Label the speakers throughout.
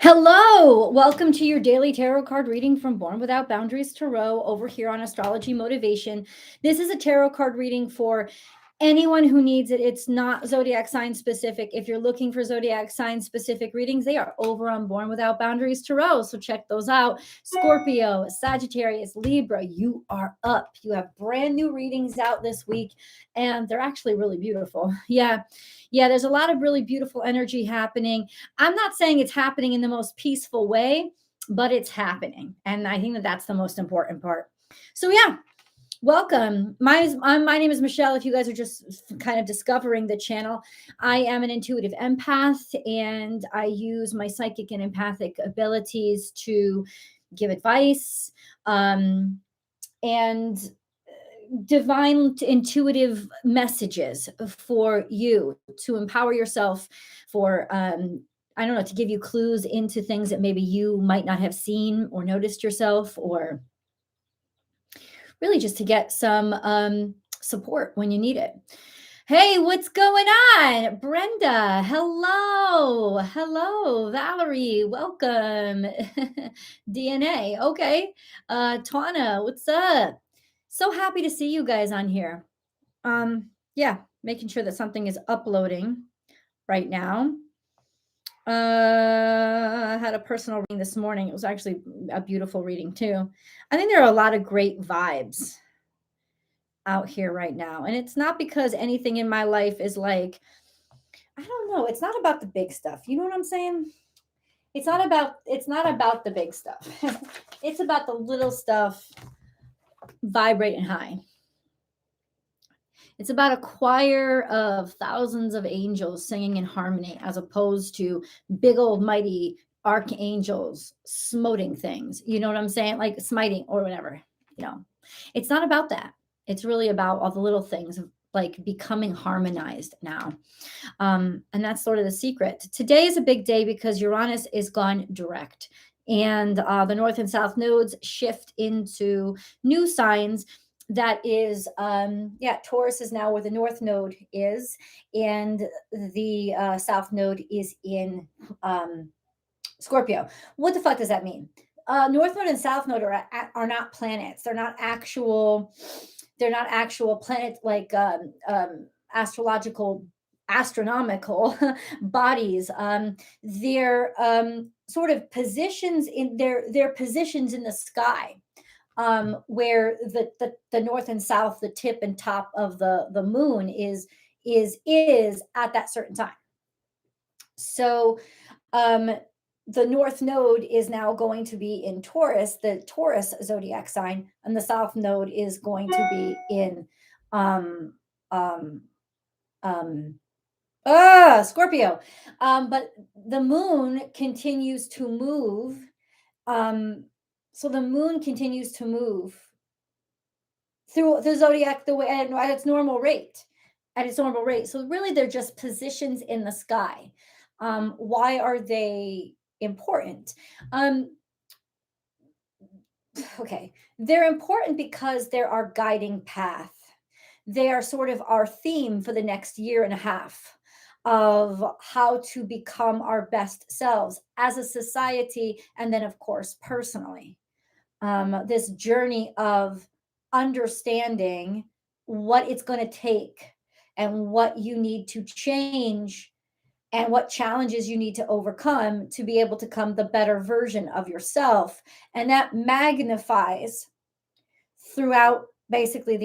Speaker 1: Hello, welcome to your daily tarot card reading from Born Without Boundaries Tarot over here on Astrology Motivation. This is a tarot card reading for anyone who needs it. It's not zodiac sign specific. If you're looking for zodiac sign specific readings, they are over on Born Without Boundaries Tarot. So check those out. Scorpio, Sagittarius, Libra, you are up. You have brand new readings out this week, and they're actually really beautiful. Yeah, there's a lot of really beautiful energy happening. I'm not saying it's happening in the most peaceful way, but it's happening. And I think that that's the most important part. So, yeah, welcome. My name is Michelle. If you guys are just kind of discovering the channel, I am an intuitive empath and I use my psychic and empathic abilities to give advice and divine intuitive messages for you to empower yourself for I don't know, to give you clues into things that maybe you might not have seen or noticed yourself, or really just to get some support when you need it. Hey, what's going on? Brenda, hello, Valerie, welcome. DNA, okay. Twana, what's up? So happy to see you guys on here. Yeah, making sure that something is uploading right now. I had a personal reading this morning. It was actually a beautiful reading too. I think there are a lot of great vibes out here right now. And it's not because anything in my life is like, I don't know, it's not about the big stuff. You know what I'm saying? It's not about the big stuff. It's about the little stuff vibrating high. It's about a choir of thousands of angels singing in harmony, as opposed to big old mighty archangels smoting things. You know what I'm saying? Like smiting or whatever. It's not about that. It's really about all the little things of like becoming harmonized now. And that's sort of the secret. Today is a big day because Uranus is gone direct. And the north and south nodes shift into new signs. That is, Taurus is now where the north node is, and the south node is in Scorpio. What the fuck does that mean? North node and south node are not planets. They're not actual planets like astronomical bodies. They're sort of positions in their positions in the sky. Where the north and south, the tip and top of the moon is at that certain time. So the north node is now going to be in Taurus, the Taurus zodiac sign, and the south node is going to be in Scorpio. But the moon continues to move. So the moon continues to move through the zodiac the way at its normal rate. So really, they're just positions in the sky. Why are they important? Okay, they're important because they're our guiding path. They are sort of our theme for the next year and a half of how to become our best selves as a society, and then of course personally. This journey of understanding what it's going to take and what you need to change and what challenges you need to overcome to be able to become the better version of yourself. And that magnifies throughout basically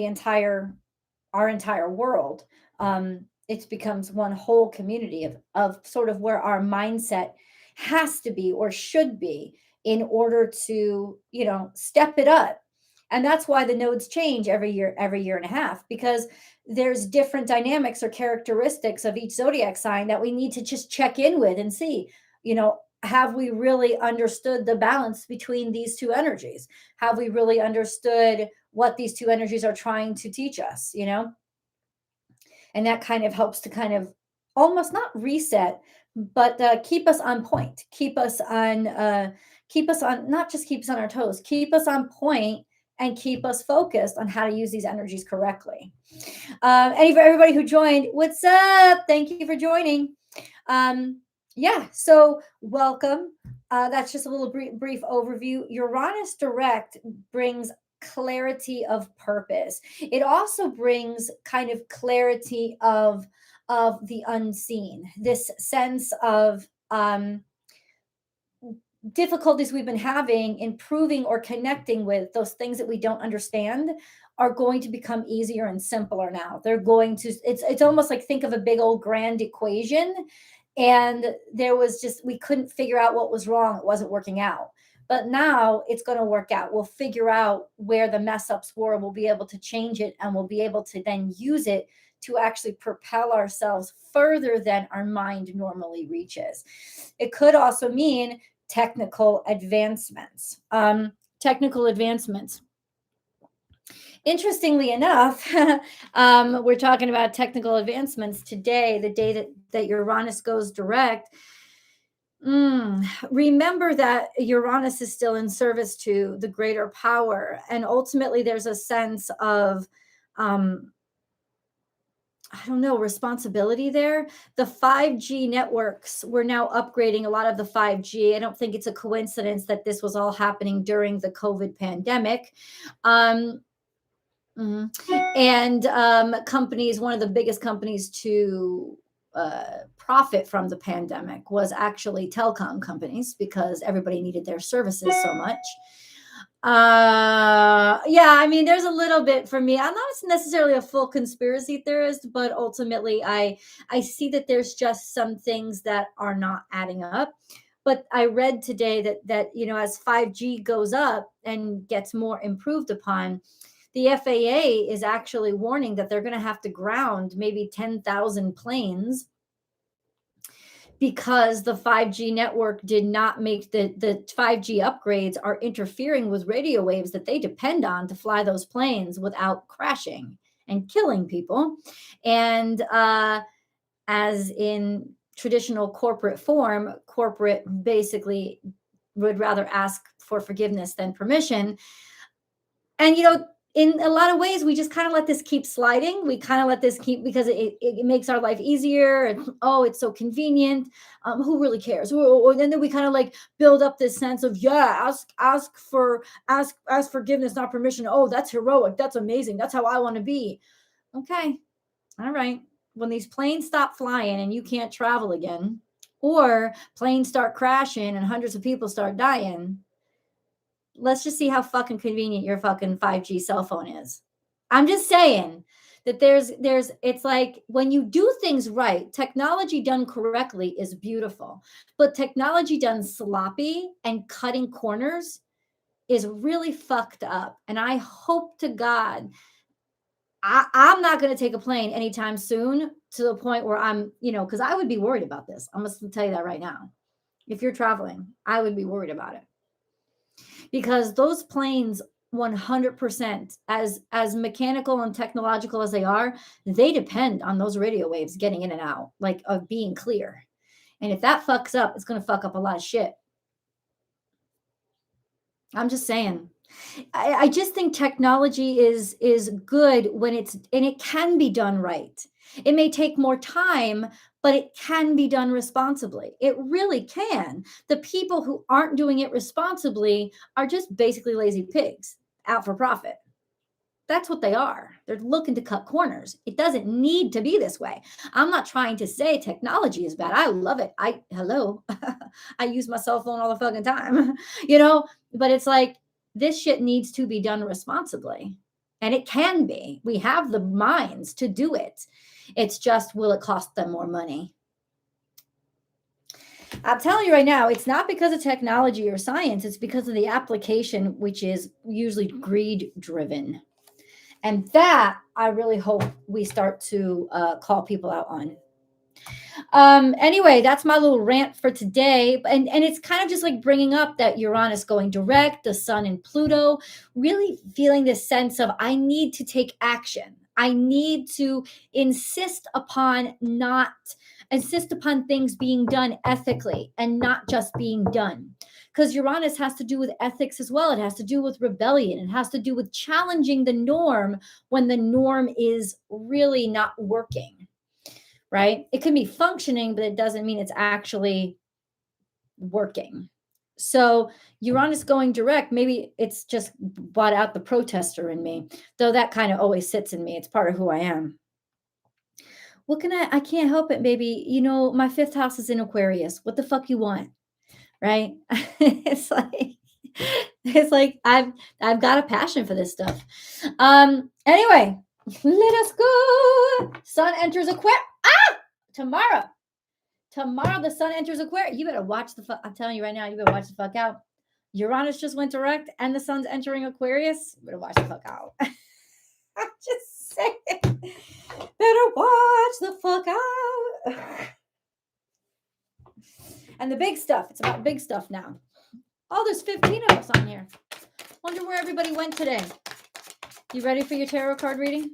Speaker 1: our entire world. It becomes one whole community of sort of where our mindset has to be or should be in order to, step it up. And that's why the nodes change every year and a half, because there's different dynamics or characteristics of each zodiac sign that we need to just check in with and see, have we really understood the balance between these two energies? Have we really understood what these two energies are trying to teach us, And that kind of helps to kind of almost not reset, but keep us on point, keep us on, not just keep us on our toes, keep us on point and keep us focused on how to use these energies correctly. And for everybody who joined, what's up? Thank you for joining. Yeah, so welcome. That's just a little brief overview. Uranus direct brings clarity of purpose. It also brings kind of clarity of the unseen. This sense of difficulties we've been having improving or connecting with those things that we don't understand are going to become easier and simpler now. They're going to it's almost like think of a big old grand equation, and there was just we couldn't figure out what was wrong. It wasn't working out. But now it's going to work out. We'll figure out where the mess ups were. We'll be able to change it, and we'll be able to then use it to actually propel ourselves further than our mind normally reaches. It could also mean technical advancements. Technical advancements. Interestingly enough, we're talking about technical advancements today, the day that Uranus goes direct. Remember that Uranus is still in service to the greater power. And ultimately, there's a sense of I don't know, responsibility there. The 5G networks, we're now upgrading a lot of the 5G. I don't think it's a coincidence that this was all happening during the COVID pandemic. Um, mhm. And companies, one of the biggest companies to profit from the pandemic was actually telecom companies because everybody needed their services so much. Yeah, I mean, there's a little bit for me. I'm not necessarily a full conspiracy theorist, but ultimately I see that there's just some things that are not adding up. But I read today that as 5G goes up and gets more improved upon, the FAA is actually warning that they're going to have to ground maybe 10,000 planes because the 5G network did not make the 5G upgrades are interfering with radio waves that they depend on to fly those planes without crashing and killing people. And as in traditional corporate form, corporate basically would rather ask for forgiveness than permission. And in a lot of ways we just kind of let this keep sliding. We kind of let this keep because it makes our life easier, and oh, it's so convenient. Who really cares? And then we kind of like build up this sense of, yeah, ask forgiveness, not permission. Oh, that's heroic, that's amazing, that's how I want to be. Okay, all right. When these planes stop flying and you can't travel again, or planes start crashing and hundreds of people start dying, let's just see how fucking convenient your fucking 5G cell phone is. I'm just saying that there's it's like when you do things right, technology done correctly is beautiful. But technology done sloppy and cutting corners is really fucked up. And I hope to God I'm not going to take a plane anytime soon to the point where because I would be worried about this. I'm just going to tell you that right now. If you're traveling, I would be worried about it because those planes 100% as mechanical and technological as they are, they depend on those radio waves getting in and out, like of being clear. And if that fucks up, it's going to fuck up a lot of shit. I'm just saying. I just think technology is good when it can be done right. It may take more time, but it can be done responsibly. It really can. The people who aren't doing it responsibly are just basically lazy pigs out for profit. That's what they are. They're looking to cut corners. It doesn't need to be this way. I'm not trying to say technology is bad. I love it. Hello. I use my cell phone all the fucking time, but it's like this shit needs to be done responsibly. And it can be. We have the minds to do it. It's just, will it cost them more money? I'm telling you right now, it's not because of technology or science. It's because of the application, which is usually greed driven. And that I really hope we start to call people out on. Anyway, that's my little rant for today. And it's kind of just like bringing up that Uranus going direct, the sun and Pluto, really feeling this sense of I need to take action. I need to insist upon things being done ethically and not just being done. Because Uranus has to do with ethics as well. It has to do with rebellion. It has to do with challenging the norm when the norm is really not working. right? It can be functioning, but it doesn't mean it's actually working. So Uranus going direct, maybe it's just brought out the protester in me, though that kind of always sits in me. It's part of who I am. What can I can't help it, baby. My fifth house is in Aquarius. What the fuck you want? Right? it's like it's like I've got a passion for this stuff. Anyway, let us go. Sun enters Aquarius. Tomorrow. Tomorrow the sun enters Aquarius. You better watch the fuck. I'm telling you right now, you better watch the fuck out. Uranus just went direct and the sun's entering Aquarius. You better watch the fuck out. I'm just saying. Better watch the fuck out. And the big stuff. It's about big stuff now. Oh, there's 15 of us on here. Wonder where everybody went today. You ready for your tarot card reading?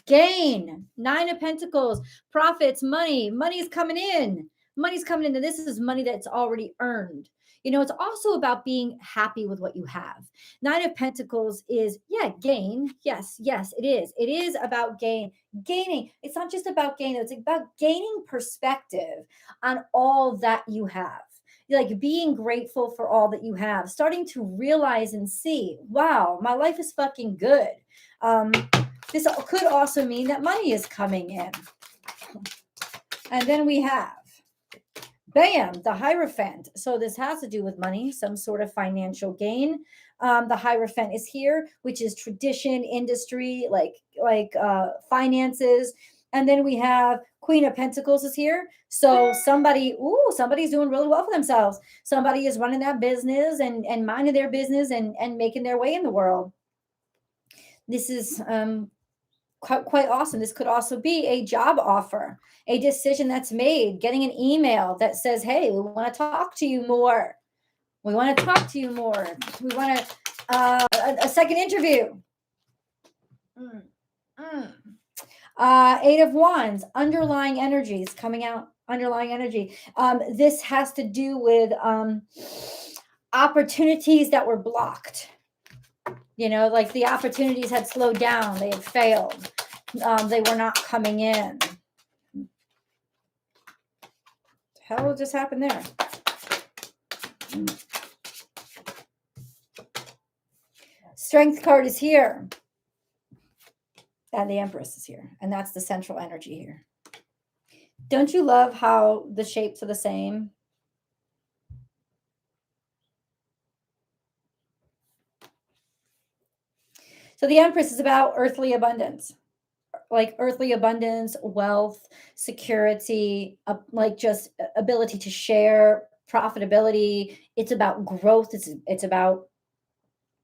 Speaker 1: Gain. 9 of Pentacles. Profits. Money. Money's coming in. Money's coming in. And this is money that's already earned. It's also about being happy with what you have. 9 of Pentacles is, gain. Yes, it is. It is about gaining. It's not just about gain. It's about gaining perspective on all that you have. Like being grateful for all that you have, starting to realize and see, wow, my life is fucking good. This could also mean that money is coming in. And then we have, bam, the Hierophant. So this has to do with money, some sort of financial gain. The Hierophant is here, which is tradition, industry, like finances. And then we have Queen of Pentacles is here. So somebody's doing really well for themselves. Somebody is running that business and minding their business and making their way in the world. This is quite awesome. This could also be a job offer, a decision that's made, getting an email that says, hey, we want to talk to you more. We want to talk to you more. We want a second interview. 8 of Wands, underlying energies coming out. Underlying energy. This has to do with opportunities that were blocked. Like the opportunities had slowed down. They had failed. They were not coming in. What the hell just happened there? Strength card is here. And the Empress is here. And that's the central energy here. Don't you love how the shapes are the same? So the Empress is about earthly abundance, like earthly abundance, wealth, security, like just ability to share, profitability. It's about growth. It's about,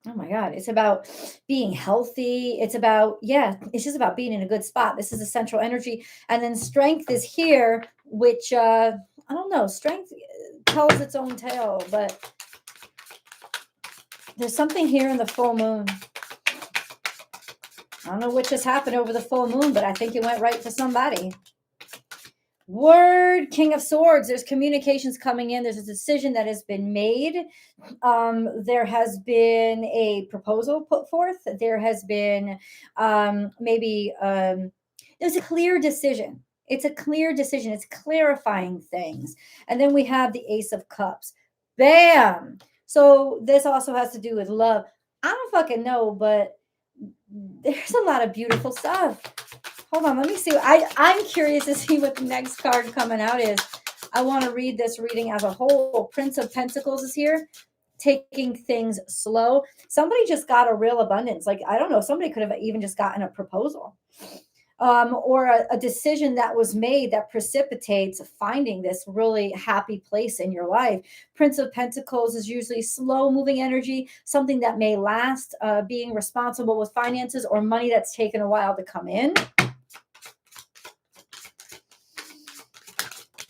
Speaker 1: oh my God, it's about being healthy. It's about, it's just about being in a good spot. This is the central energy. And then strength is here, which, I don't know, strength tells its own tale, but there's something here in the full moon. I don't know what just happened over the full moon, but I think it went right for somebody. Word, King of Swords. There's communications coming in. There's a decision that has been made. There has been a proposal put forth. There has been there's a clear decision. It's a clear decision. It's clarifying things. And then we have the Ace of Cups. Bam. So this also has to do with love. I don't fucking know, but there's a lot of beautiful stuff. Hold on, let me see. I'm curious to see what the next card coming out is. I want to read this reading as a whole. Prince of Pentacles is here, taking things slow. Somebody just got a real abundance. Like, I don't know, somebody could have even just gotten a proposal. Or a decision that was made that precipitates finding this really happy place in your life. Prince of Pentacles is usually slow moving energy, something that may last, being responsible with finances or money that's taken a while to come in.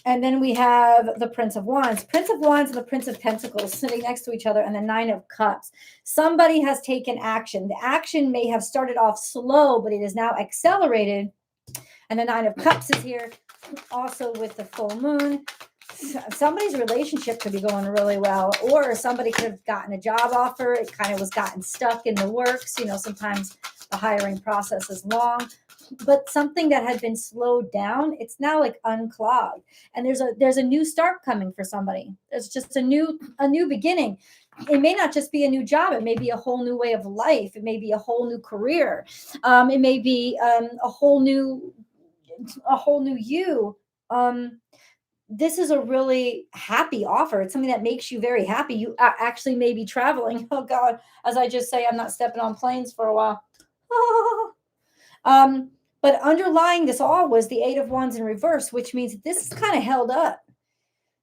Speaker 1: And then we have the Prince of Wands. Prince of Wands and the Prince of Pentacles sitting next to each other, and the Nine of Cups. Somebody has taken action. The action may have started off slow, but it is now accelerated. And the Nine of Cups is here, also with the full moon. Somebody's relationship could be going really well, or somebody could have gotten a job offer. It kind of was gotten stuck in the works. Sometimes the hiring process is long. but something that had been slowed down, it's now like unclogged, and there's a new start coming for somebody. There's just a new beginning. It may not just be a new job, it may be a whole new way of life, it may be a whole new career, it may be a whole new you. This is a really happy offer. It's something that makes you very happy. You actually may be traveling. Oh God, as I just say, I'm not stepping on planes for a while. But underlying this all was the Eight of Wands in reverse, which means this is kind of held up.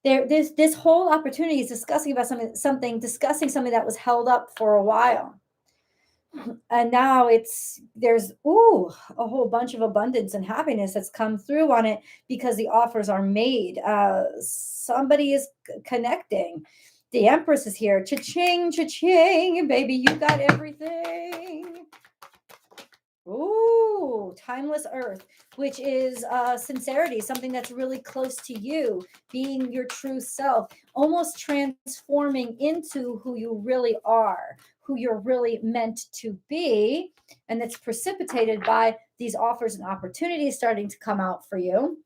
Speaker 1: This whole opportunity is discussing about discussing something that was held up for a while. And now there's a whole bunch of abundance and happiness that's come through on it because the offers are made. Somebody is connecting. The Empress is here. Cha-ching, cha-ching, baby, you got everything. Ooh, timeless earth, which is sincerity, something that's really close to you, being your true self, almost transforming into who you really are, who you're really meant to be. And that's precipitated by these offers and opportunities starting to come out for you.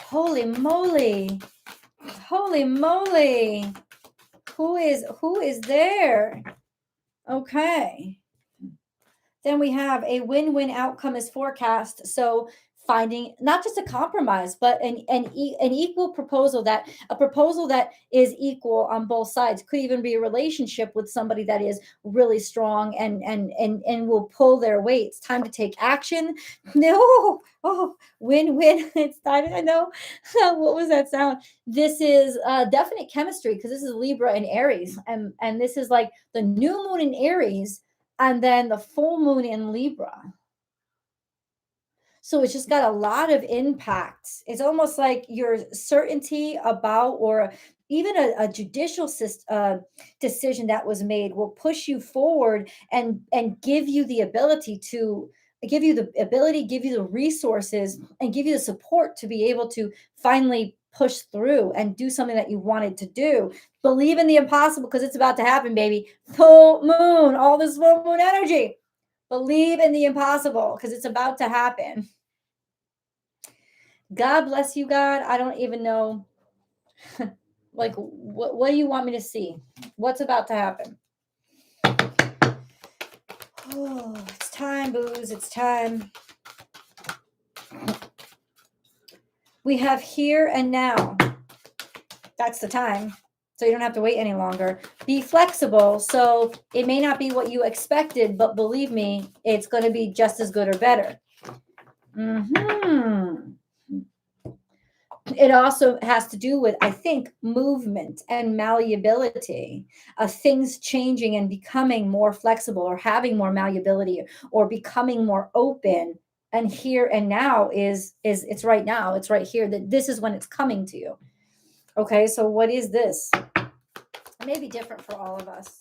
Speaker 1: Holy moly. Holy moly. Who is there? Okay. Then we have a win-win outcome is forecast. So finding not just a compromise, but an equal proposal, that a proposal that is equal on both sides. Could even be a relationship with somebody that is really strong and will pull their weight. It's time to take action. No, win-win. It's time. I know. What was that sound? This is definite chemistry, because this is Libra and Aries, and this is like the new moon in Aries and then the full moon in Libra. So it's just got a lot of impact. It's almost like your certainty about, or even a judicial decision that was made will push you forward and give you the ability to give you the resources, and give you the support to be able to finally push through and do something that you wanted to do. Believe in the impossible, because it's about to happen, baby. Full moon, all this full moon energy. Believe in the impossible, because it's about to happen. God bless you, God. I don't even know. Like, what do you want me to see? What's about to happen? Oh, it's time, booze. It's time. We have here and now. That's the time. So you don't have to wait any longer. Be flexible. So it may not be what you expected, but believe me, it's going to be just as good or better. It also has to do with, I think, movement and malleability, of things changing and becoming more flexible, or having more malleability, or becoming more open. And here and now is it's right now. It's right here, that this is when it's coming to you. Okay, so what is this? It may be different for all of us.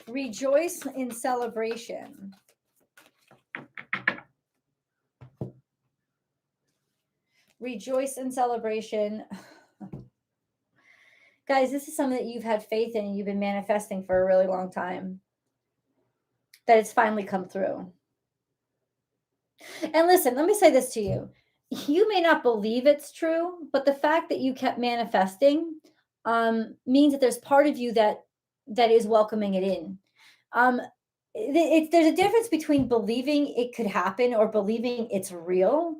Speaker 1: Rejoice in celebration. Rejoice in celebration. Guys, this is something that you've had faith in and you've been manifesting for a really long time. That it's finally come through. And listen, let me say this to you. You may not believe it's true, but the fact that you kept manifesting means that there's part of you that is welcoming it in. There's a difference between believing it could happen or believing it's real,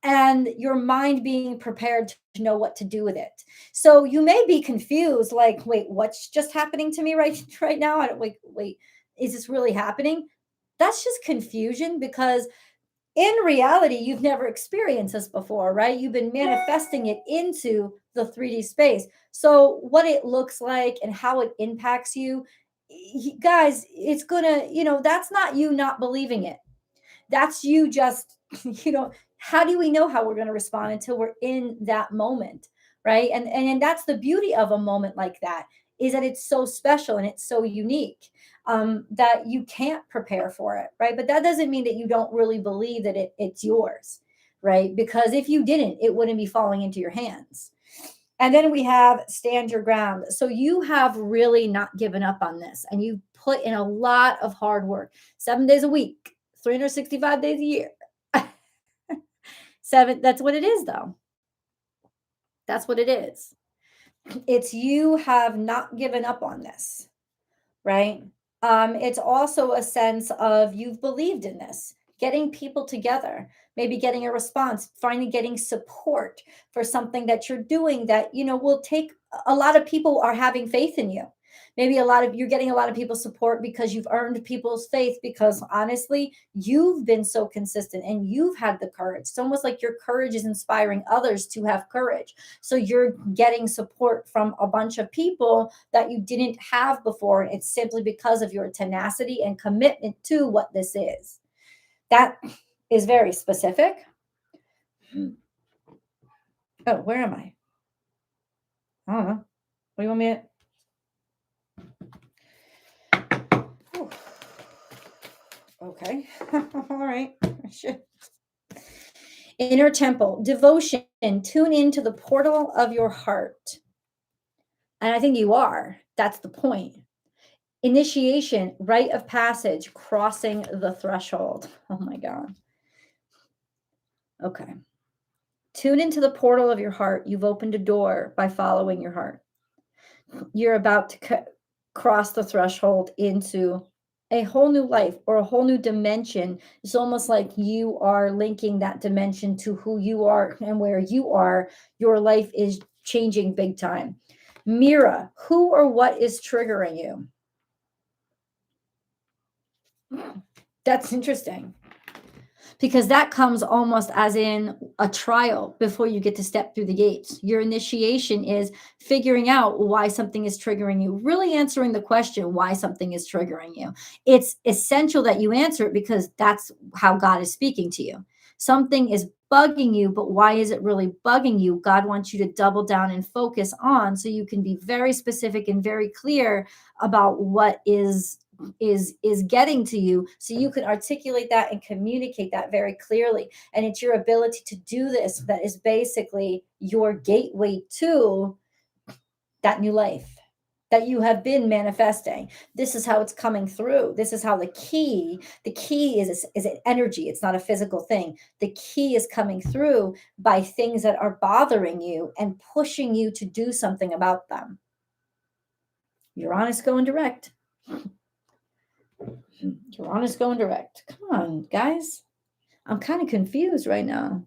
Speaker 1: and your mind being prepared to know what to do with it. So you may be confused, like, wait, what's just happening to me right now? I don't wait, is this really happening? That's just confusion, because in reality, you've never experienced this before, right? You've been manifesting it into the 3D space. So what it looks like and how it impacts you, guys, it's gonna, that's not you not believing it. That's you just, how do we know how we're going to respond until we're in that moment, right? And that's the beauty of a moment like that, is that it's so special and it's so unique, that you can't prepare for it, right? But that doesn't mean that you don't really believe that it's yours, right? Because if you didn't, it wouldn't be falling into your hands. And then we have stand your ground. So you have really not given up on this, and you put in a lot of hard work, 7 days a week, 365 days a year. That's what it is, though. That's what it is. It's you have not given up on this, right? It's also a sense of you've believed in this, getting people together, maybe getting a response, finally getting support for something that you're doing that, will take a lot of people are having faith in you. Maybe you're getting a lot of people's support because you've earned people's faith because honestly, you've been so consistent and you've had the courage. It's almost like your courage is inspiring others to have courage. So you're getting support from a bunch of people that you didn't have before. And it's simply because of your tenacity and commitment to what this is. That is very specific. Oh, where am I? I don't know. What do you want me to? Whew. Okay. All right. Inner temple, devotion, tune into the portal of your heart. And I think you are. That's the point. Initiation, rite of passage, crossing the threshold. Oh my God. Okay. Tune into the portal of your heart. You've opened a door by following your heart. You're about to cross the threshold into a whole new life or a whole new dimension. It's almost like you are linking that dimension to who you are and where you are. Your life is changing big time. Mira, who or what is triggering you? That's interesting. Because that comes almost as in a trial before you get to step through the gates. Your initiation is figuring out why something is triggering you, really answering the question why something is triggering you. It's essential that you answer it because that's how God is speaking to you. Something is bugging you, but why is it really bugging you? God wants you to double down and focus on so you can be very specific and very clear about what is getting to you, so you can articulate that and communicate that very clearly. And it's your ability to do this that is basically your gateway to that new life that you have been manifesting. This is how it's coming through. This is how the key is an energy. It's not a physical thing. The key is coming through by things that are bothering you and pushing you to do something about them. Uranus going direct. Uranus going direct. Come on, guys. I'm kind of confused right now.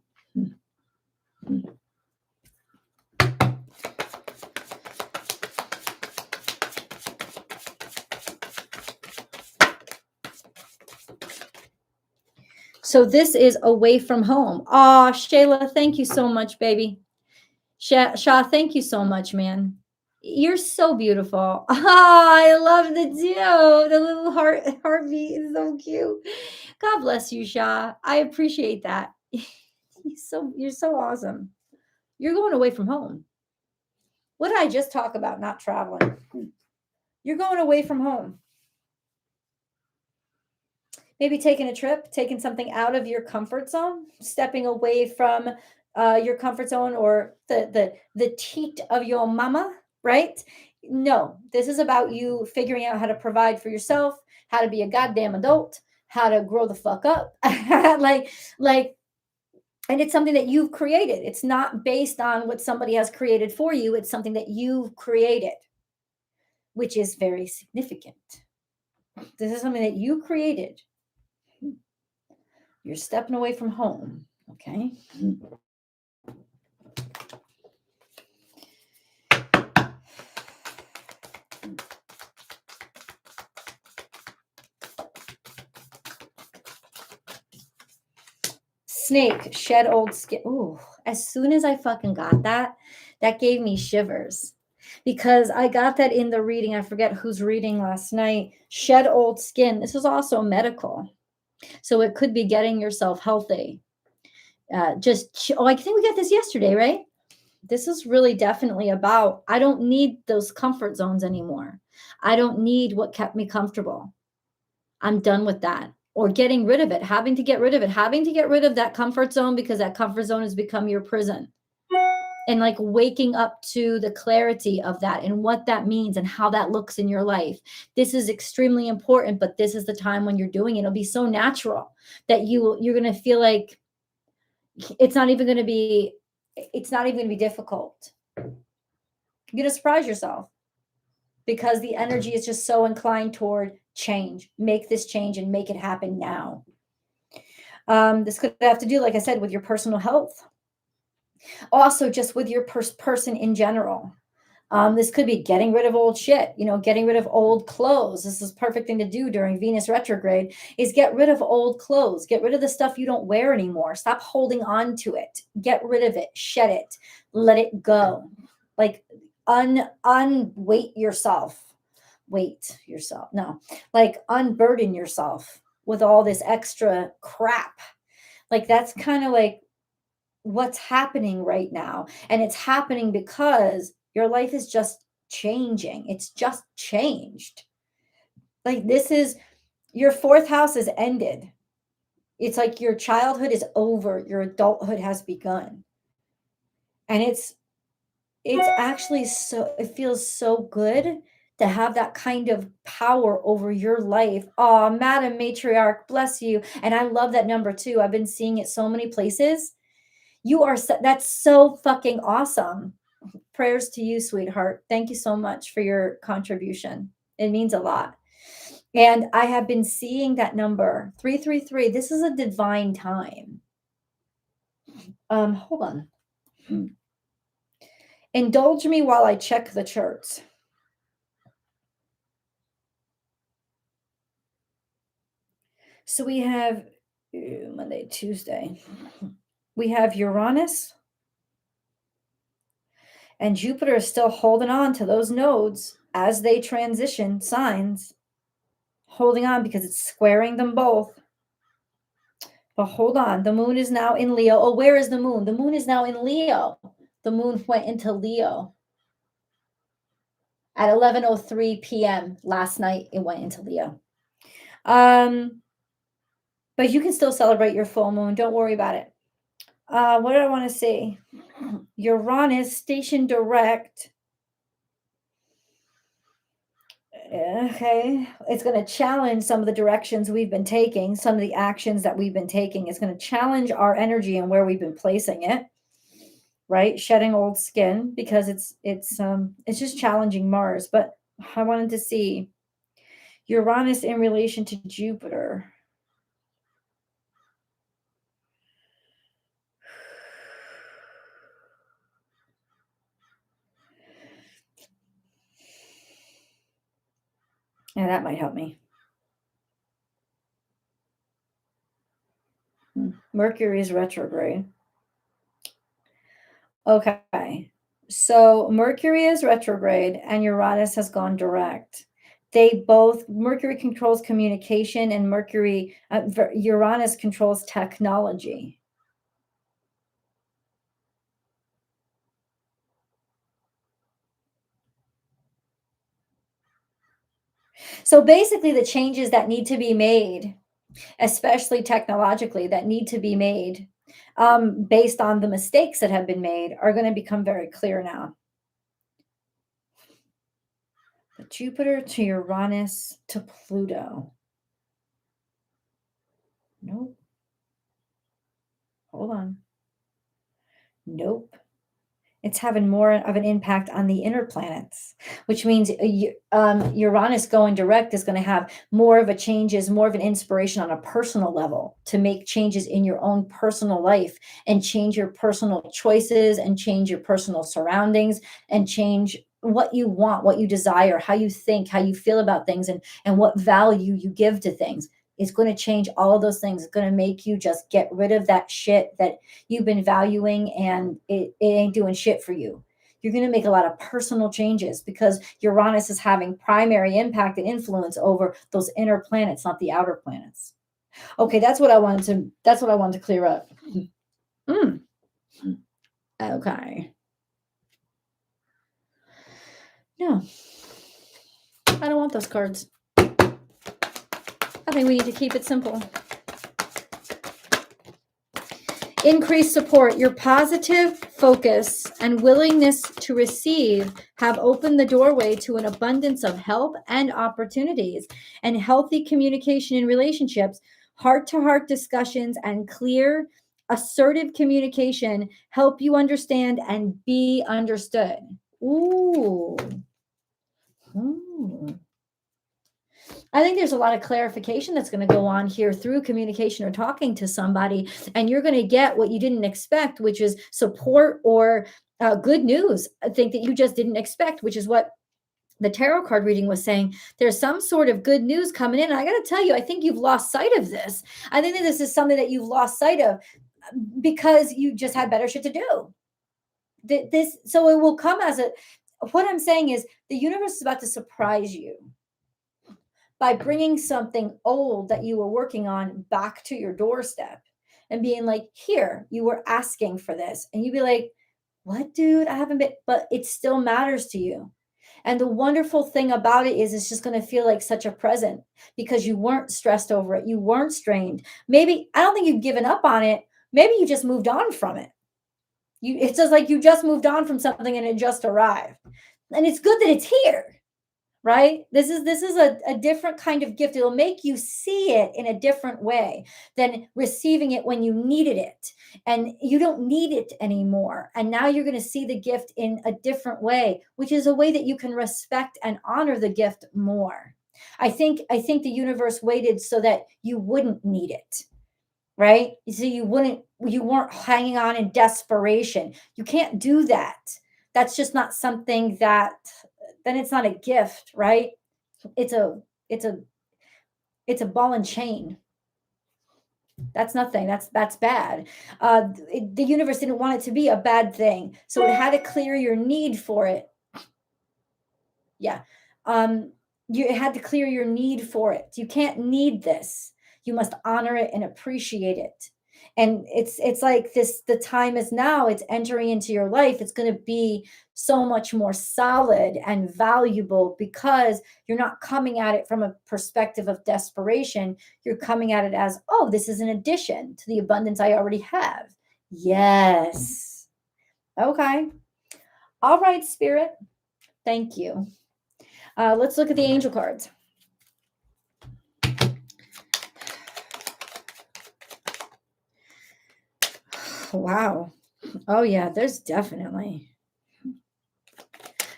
Speaker 1: So this is away from home. Oh, Shayla, thank you so much, baby. Shah, thank you so much, man. You're so beautiful. I love the deal. The little heartbeat is so cute. God bless you, Shah. I appreciate that. You're so awesome. You're going away from home. What did I just talk about? Not traveling. You're going away from home. Maybe taking a trip, taking something out of your comfort zone, stepping away from your comfort zone or the teat of your mama, right? No, this is about you figuring out how to provide for yourself, how to be a goddamn adult, how to grow the fuck up, like, and it's something that you've created. It's not based on what somebody has created for you. It's something that you've created, which is very significant. This is something that you created. You're stepping away from home, okay? Snake, shed old skin. Ooh, as soon as I fucking got that gave me shivers because I got that in the reading. I forget who's reading last night. Shed old skin. This is also medical. So it could be getting yourself healthy. I think we got this yesterday, right? This is really definitely about, I don't need those comfort zones anymore. I don't need what kept me comfortable. I'm done with that. Or getting rid of it, having to get rid of it, having to get rid of that comfort zone because that comfort zone has become your prison. and like waking up to the clarity of that and what that means and how that looks in your life. This is extremely important, but this is the time when you're doing it. It'll be so natural that you're going to feel like it's not even going to be difficult. You're going to surprise yourself because the energy is just so inclined toward change. Make this change and make it happen now. This could have to do, like I said, with your personal health. Also, just with your person in general. This could be getting rid of old shit, getting rid of old clothes. This is a perfect thing to do during Venus retrograde, is get rid of old clothes. Get rid of the stuff you don't wear anymore. Stop holding on to it. Get rid of it. Shed it. Let it go. Like unweight yourself. Weight yourself. No, like unburden yourself with all this extra crap. Like that's kind of like what's happening right now. And it's happening because your life is just changing. It's just changed. Like this is your fourth house has ended. It's like your childhood is over. Your adulthood has begun. And it's actually it feels so good to have that kind of power over your life. Oh, Madam Matriarch, bless you. And I love that number too. I've been seeing it so many places. That's so fucking awesome. Prayers to you, sweetheart. Thank you so much for your contribution. It means a lot. And I have been seeing that number 333. This is a divine time. Hold on. Indulge me while I check the charts. So we have Monday, Tuesday. We have Uranus. And Jupiter is still holding on to those nodes as they transition signs. Holding on because it's squaring them both. But hold on. The moon is now in Leo. Oh, where is the moon? The moon is now in Leo. The moon went into Leo. At 11:03 p.m. last night, it went into Leo. But you can still celebrate your full moon. Don't worry about it. What did I want to say? Uranus station direct. Okay. It's going to challenge some of the directions we've been taking. Some of the actions that we've been taking. It's going to challenge our energy and where we've been placing it. Right? Shedding old skin because it's just challenging Mars. But I wanted to see Uranus in relation to Jupiter. Yeah, that might help me. Mercury is retrograde. Okay. So Mercury is retrograde and Uranus has gone direct. Mercury controls communication and Uranus controls technology. So basically the changes that need to be made, especially technologically, that need to be made based on the mistakes that have been made are going to become very clear now. But Jupiter to Uranus to Pluto. Nope. Hold on. Nope. It's having more of an impact on the inner planets, which means Uranus going direct is going to have more of an inspiration on a personal level to make changes in your own personal life and change your personal choices and change your personal surroundings and change what you want, what you desire, how you think, how you feel about things, and what value you give to things. It's going to change all of those things. It's going to make you just get rid of that shit that you've been valuing and it ain't doing shit for you. You're going to make a lot of personal changes because Uranus is having primary impact and influence over those inner planets, not the outer planets. Okay, that's what I wanted to clear up. Okay. No. I don't want those cards. I think we need to keep it simple. Increase support. Your positive focus, and willingness to receive have opened the doorway to an abundance of help and opportunities, and healthy communication in relationships. Heart-to-heart discussions and clear, assertive communication help you understand and be understood. Ooh. Ooh. I think there's a lot of clarification that's going to go on here through communication or talking to somebody, and you're going to get what you didn't expect, which is support or good news. I think that you just didn't expect, which is what the tarot card reading was saying. There's some sort of good news coming in. And I got to tell you, I think you've lost sight of this. I think that this is something that you've lost sight of because you just had better shit to do. So it will come as what I'm saying is the universe is about to surprise you by bringing something old that you were working on back to your doorstep and being like, here, you were asking for this. And you'd be like, what, dude? I haven't been, but it still matters to you. And the wonderful thing about it is it's just going to feel like such a present because you weren't stressed over it. You weren't strained. Maybe, I don't think you've given up on it. Maybe you just moved on from it. It's just like you just moved on from something and it just arrived. And it's good that it's here. Right? This is a different kind of gift. It'll make you see it in a different way than receiving it when you needed it. And you don't need it anymore. And now you're going to see the gift in a different way, which is a way that you can respect and honor the gift more. I think the universe waited so that you wouldn't need it. Right? So you weren't hanging on in desperation. You can't do that. That's just not something that, then it's not a gift, right? It's a ball and chain. That's nothing. That's bad. The universe didn't want it to be a bad thing, so it had to clear your need for it. Yeah, it had to clear your need for it. You can't need this. You must honor it and appreciate it. And it's like this, the time is now, it's entering into your life. It's going to be so much more solid and valuable because you're not coming at it from a perspective of desperation. You're coming at it as, oh, this is an addition to the abundance I already have. Yes. Okay. All right, Spirit. Thank you. Let's look at the angel cards. Wow. Oh, yeah, there's definitely.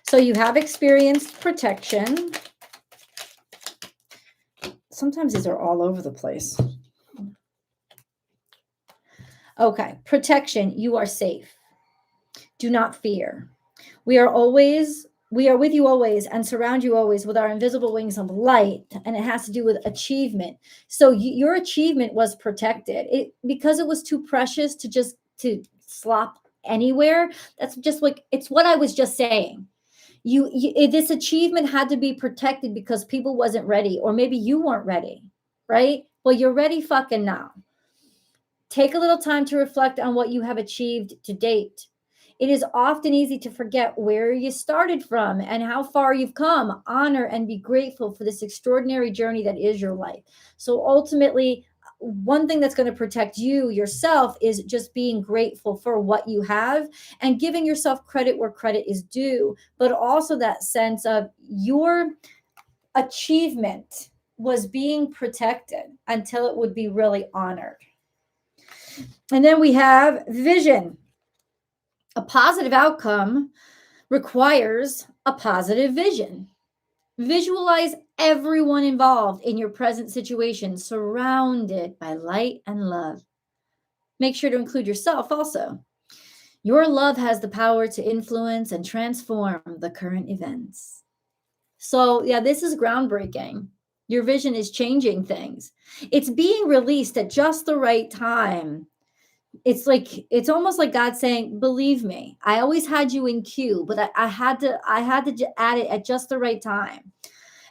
Speaker 1: So you have experienced protection. Sometimes these are all over the place. Okay, protection. You are safe. Do not fear. We are with you always and surround you always with our invisible wings of light. And it has to do with achievement. So your achievement was protected. Because it was too precious to slop anywhere. That's just like, it's what I was just saying. This achievement had to be protected because people wasn't ready, or maybe you weren't ready, right? Well, you're ready fucking now. Take a little time to reflect on what you have achieved to date. It is often easy to forget where you started from and how far you've come. Honor and be grateful for this extraordinary journey that is your life. So ultimately, one thing that's going to protect you yourself is just being grateful for what you have and giving yourself credit where credit is due, but also that sense of your achievement was being protected until it would be really honored. And then we have vision. A positive outcome requires a positive vision. Visualize everyone involved in your present situation, surrounded by light and love. Make sure to include yourself also. Your love has the power to influence and transform the current events. So, yeah, this is groundbreaking. Your vision is changing things. It's being released at just the right time. It's almost like God saying, believe me, I always had you in queue, but I had to add it at just the right time.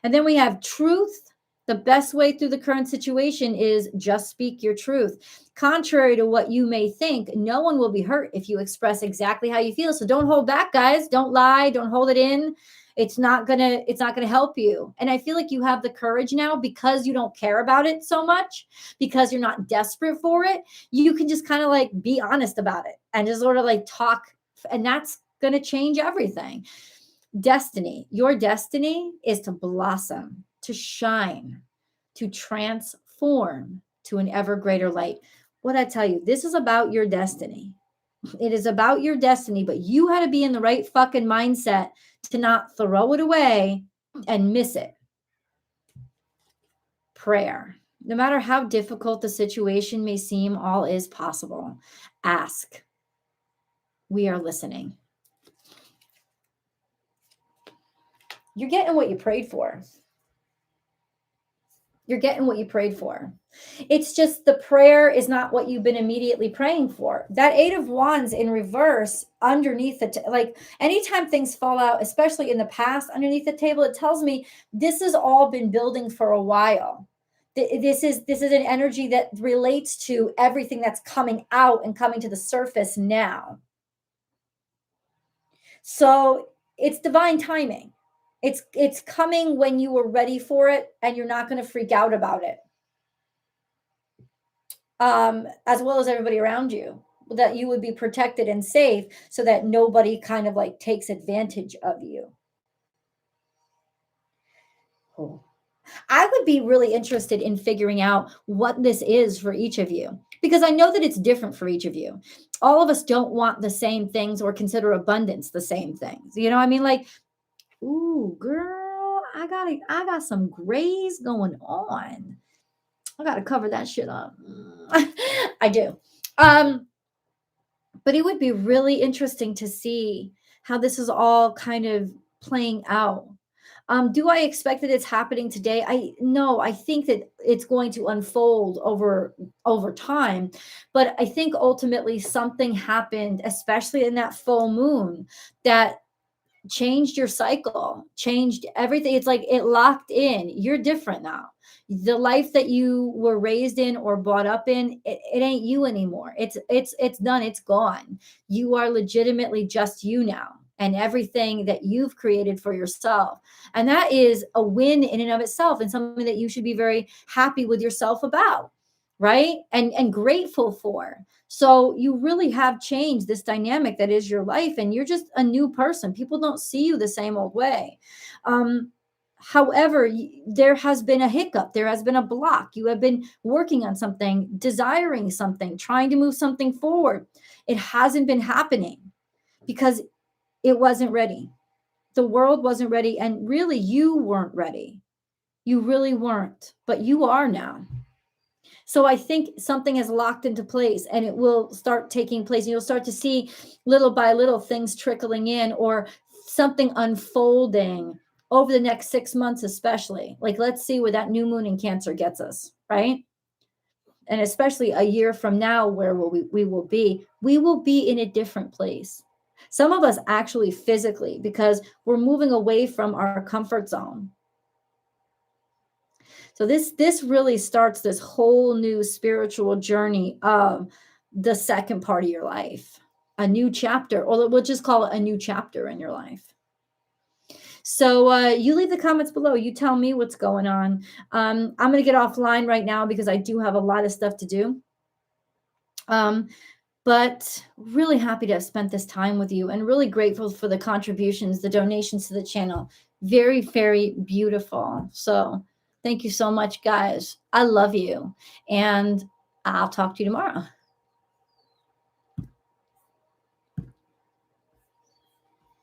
Speaker 1: And then we have truth. The best way through the current situation is just speak your truth. Contrary to what you may think, no one will be hurt if you express exactly how you feel. So don't hold back, guys. Don't lie. Don't hold it in. It's not gonna help you. And I feel like you have the courage now because you don't care about it so much, because you're not desperate for it. You can just kind of like be honest about it and just sort of like talk life. And that's going to change everything. Destiny. Your destiny is to blossom, to shine, to transform to an ever greater light. What I tell you, this is about your destiny. It is about your destiny, but you had to be in the right fucking mindset to not throw it away and miss it. Prayer. No matter how difficult the situation may seem, all is possible. Ask. We are listening. You're getting what you prayed for. You're getting what you prayed for. It's just the prayer is not what you've been immediately praying for. That 8 of Wands in reverse underneath like anytime things fall out, especially in the past underneath the table, it tells me this has all been building for a while. This is an energy that relates to everything that's coming out and coming to the surface now. So it's divine timing. It's coming when you were ready for it, and you're not going to freak out about it. As well as everybody around you, that you would be protected and safe so that nobody kind of like takes advantage of you. Oh. I would be really interested in figuring out what this is for each of you, because I know that it's different for each of you. All of us don't want the same things or consider abundance the same things. You know what I mean? Like, ooh, girl, I got some grays going on. I got to cover that shit up. I do. But it would be really interesting to see how this is all kind of playing out. Do I expect that it's happening today? No, I think that it's going to unfold over time. But I think ultimately something happened, especially in that full moon, that changed your cycle, changed everything. It's like it locked in. You're different now. The life that you were raised in or brought up in, it ain't you anymore. It's done. It's gone. You are legitimately just you now, and everything that you've created for yourself. And that is a win in and of itself, and something that you should be very happy with yourself about, right? And grateful for. So you really have changed this dynamic that is your life, and you're just a new person. People don't see you the same old way. However, there has been a hiccup. There has been a block. You have been working on something, desiring something, trying to move something forward. It hasn't been happening because it wasn't ready. The world wasn't ready, and really you weren't ready. You really weren't, but you are now. So I think something has locked into place, and it will start taking place. And you'll start to see little by little things trickling in, or something unfolding over the next 6 months, especially. Like, let's see where that new moon in Cancer gets us, right? And especially a year from now, where we will be? We will be in a different place. Some of us actually physically, because we're moving away from our comfort zone. So this really starts this whole new spiritual journey of the second part of your life, a new chapter, or we'll just call it a new chapter in your life. So you leave the comments below. You tell me what's going on. I'm going to get offline right now because I do have a lot of stuff to do. But really happy to have spent this time with you, and really grateful for the contributions, the donations to the channel. Very, very beautiful. So thank you so much, guys. I love you, and I'll talk to you tomorrow.